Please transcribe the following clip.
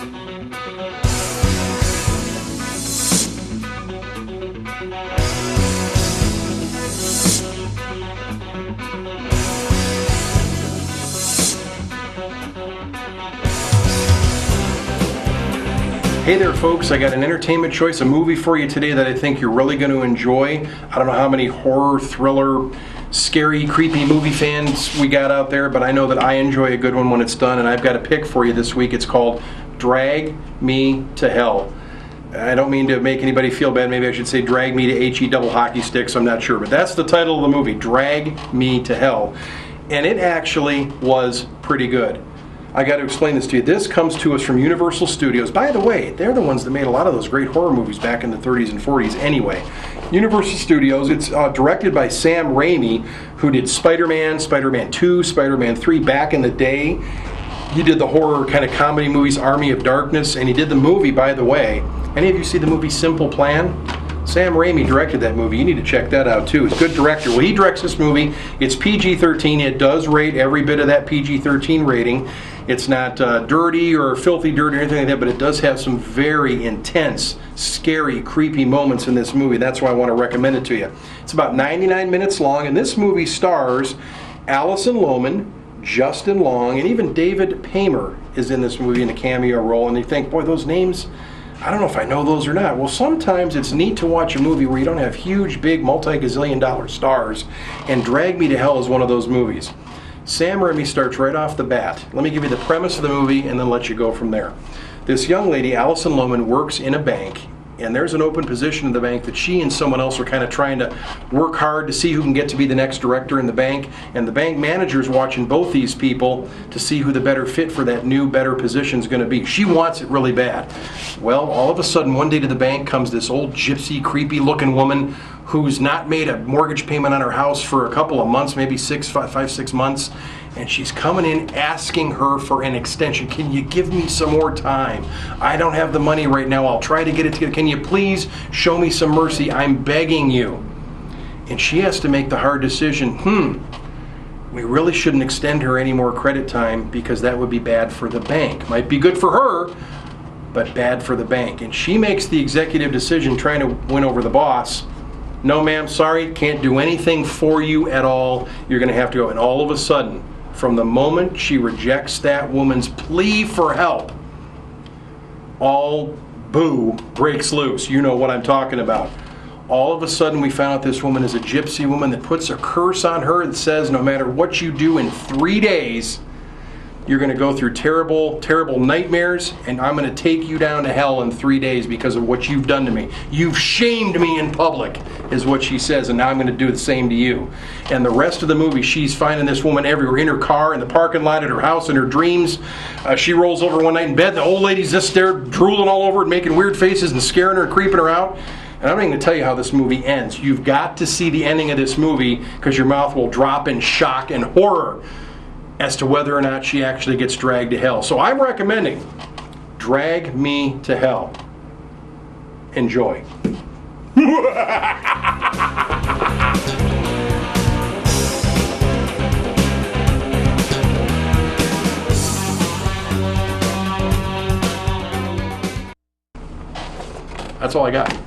Hey there folks, I got an entertainment choice, a movie for you today that I think you're really going to enjoy. I don't know how many horror, thriller, scary, creepy movie fans we got out there, but I know that I enjoy a good one when it's done, and I've got a pick for you this week. It's called Drag Me to Hell. I don't mean to make anybody feel bad. Maybe I should say Drag Me to H-E double hockey sticks. I'm not sure, but that's the title of the movie, Drag Me to Hell. And it actually was pretty good. I got to explain this to you. This comes to us from Universal Studios. By the way, they're the ones that made a lot of those great horror movies back in the 30s and 40s anyway. Universal Studios, it's directed by Sam Raimi, who did Spider-Man, Spider-Man 2, Spider-Man 3 back in the day. He did the horror kind of comedy movies, Army of Darkness, and he did the movie, by the way. Any of you see the movie Simple Plan? Sam Raimi directed that movie. You need to check that out too. He's a good director. Well, he directs this movie. It's PG-13. It does rate every bit of that PG-13 rating. It's not dirty or filthy dirty or anything like that, but it does have some very intense, scary, creepy moments in this movie. That's why I want to recommend it to you. It's about 99 minutes long, and this movie stars Alison Lohman, Justin Long, and even David Paymer is in this movie in a cameo role. And you think, boy, those names, I don't know if I know those or not. Well, sometimes it's neat to watch a movie where you don't have huge, big, multi-gazillion dollar stars, and Drag Me to Hell is one of those movies. Sam Raimi starts right off the bat. Let me give you the premise of the movie and then let you go from there. This young lady, Alison Lohman, works in a bank, and there's an open position in the bank that she and someone else are kind of trying to work hard to see who can get to be the next director in the bank, and the bank manager's watching both these people to see who the better fit for that new, better position is going to be. She wants it really bad. Well, all of a sudden, one day to the bank comes this old gypsy, creepy-looking woman who's not made a mortgage payment on her house for a couple of months, maybe 5-6 months, and she's coming in asking her for an extension. Can you give me some more time? I don't have the money right now. I'll try to get it together. Can you please show me some mercy? I'm begging you. And she has to make the hard decision. We really shouldn't extend her any more credit time because that would be bad for the bank. Might be good for her, but bad for the bank. And she makes the executive decision, trying to win over the boss. No, ma'am, sorry, can't do anything for you at all. You're going to have to go. And all of a sudden, from the moment she rejects that woman's plea for help, all boo breaks loose. You know what I'm talking about. All of a sudden, we found out this woman is a gypsy woman that puts a curse on her that says no matter what you do in 3 days, you're going to go through terrible, terrible nightmares, and I'm going to take you down to hell in 3 days because of what you've done to me. You've shamed me in public, is what she says, and now I'm going to do the same to you. And the rest of the movie, she's finding this woman everywhere, in her car, in the parking lot, at her house, in her dreams. She rolls over one night in bed, the old lady's just there drooling all over it, making weird faces and scaring her and creeping her out. And I'm not even going to tell you how this movie ends. You've got to see the ending of this movie because your mouth will drop in shock and horror as to whether or not she actually gets dragged to hell. So I'm recommending Drag Me to Hell. Enjoy. That's all I got.